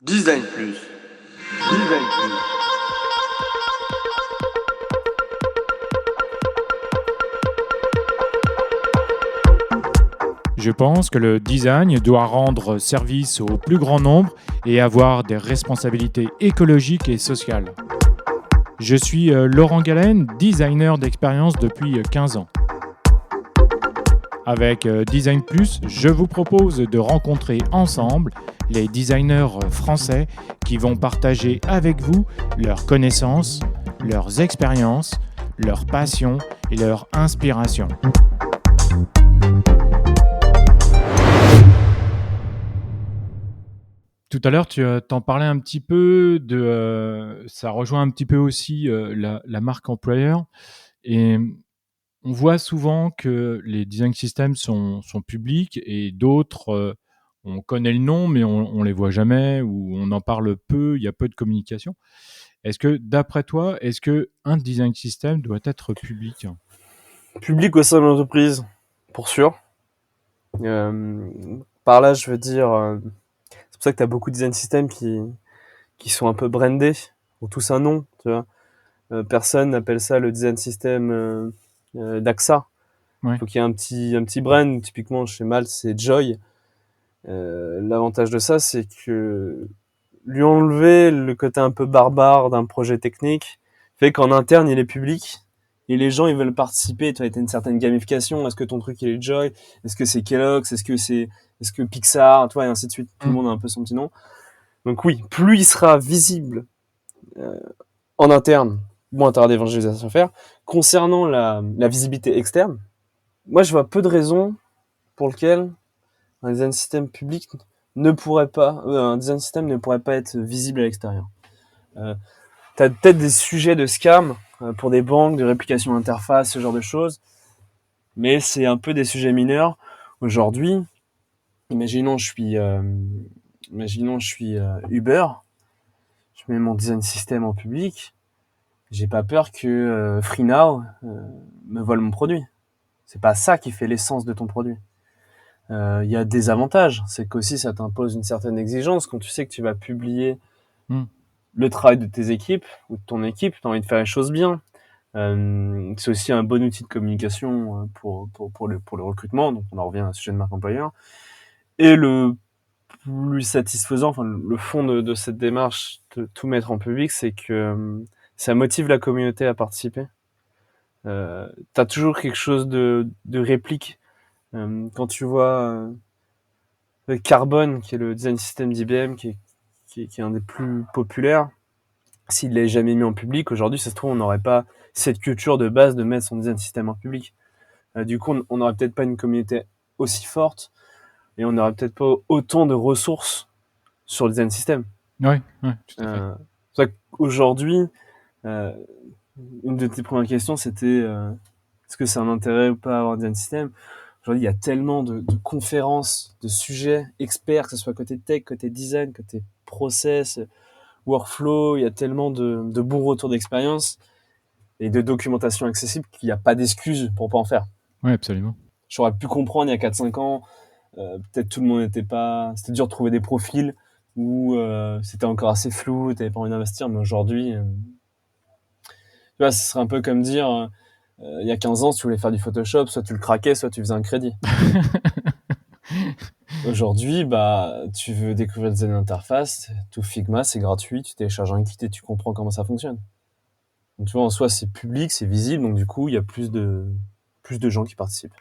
Design Plus. Design Plus. Je pense que le design doit rendre service au plus grand nombre et avoir des responsabilités écologiques et sociales. Je suis Laurent Galen, designer d'expérience depuis 15 ans. Avec Design Plus, je vous propose de rencontrer ensemble les designers français qui vont partager avec vous leurs connaissances, leurs expériences, leurs passions et leurs inspirations. Tout à l'heure, tu t'en parlais un petit peu ça rejoint un petit peu aussi la marque employeur. Et on voit souvent que les design systems sont publics et d'autres, on connaît le nom, mais on les voit jamais ou on en parle peu, il y a peu de communication. Est-ce que, d'après toi, est-ce qu'un design system doit être public ? Public au sein de l'entreprise, pour sûr. Par là, je veux dire, c'est pour ça que tu as beaucoup de design systems qui sont un peu brandés, ont tous un nom, tu vois. Personne n'appelle ça le design system d'AXA. Ouais. Il faut qu'il y ait un petit brand. Typiquement, chez Malte, c'est Joy. L'avantage de ça, c'est que lui enlever le côté un peu barbare d'un projet technique fait qu'en interne, il est public. Et les gens, ils veulent participer. Tu vois, t'as une certaine gamification. Est-ce que ton truc, il est Joy? Est-ce que c'est Kellogg's? Est-ce que Pixar? Tu vois, et ainsi de suite. Tout le monde a un peu son petit nom. Donc oui, plus il sera visible en interne, moins t'auras d'évangélisation à faire. Concernant la visibilité externe, moi, je vois peu de raisons pour lesquelles un design system public un design system ne pourrait pas être visible à l'extérieur. T'as peut-être des sujets de scam pour des banques, de réplication d'interface, ce genre de choses, mais c'est un peu des sujets mineurs. Aujourd'hui, imaginons je suis Uber, je mets mon design system en public, j'ai pas peur que FreeNow me vole mon produit. C'est pas ça qui fait l'essence de ton produit. Il y a des avantages, c'est qu'aussi ça t'impose une certaine exigence quand tu sais que tu vas publier le travail de tes équipes ou de ton équipe, tu as envie de faire les choses bien. C'est aussi un bon outil de communication pour le recrutement, donc on en revient à un sujet de marque employeur. Et le plus satisfaisant, enfin le fond de cette démarche de tout mettre en public, c'est que ça motive la communauté à participer. T'as toujours quelque chose de réplique. Quand tu vois Carbone, qui est le design system d'IBM, qui est un des plus populaires, s'il l'avait jamais mis en public, aujourd'hui, ça se trouve, on n'aurait pas cette culture de base de mettre son design system en public. Du coup, on n'aurait peut-être pas une communauté aussi forte et on n'aurait peut-être pas autant de ressources sur le design system. Oui, tout à fait. C'est vrai qu'aujourd'hui, une de tes premières questions, c'était est-ce que c'est un intérêt ou pas à avoir un design system? Aujourd'hui, il y a tellement de conférences, de sujets experts, que ce soit côté tech, côté design, côté process, workflow, il y a tellement de bons retours d'expérience et de documentation accessible qu'il n'y a pas d'excuse pour pas en faire. Oui, absolument. J'aurais pu comprendre il y a 4-5 ans, peut-être tout le monde n'était pas... C'était dur de trouver des profils où c'était encore assez flou, t'avais pas envie d'investir, mais aujourd'hui... tu vois, ce serait un peu comme dire, il y a 15 ans, si tu voulais faire du Photoshop, soit tu le craquais, soit tu faisais un crédit. Aujourd'hui, tu veux découvrir des interfaces, tout Figma, c'est gratuit, tu télécharges un kit et tu comprends comment ça fonctionne. Donc, tu vois, en soi, c'est public, c'est visible, donc du coup, il y a plus de gens qui participent.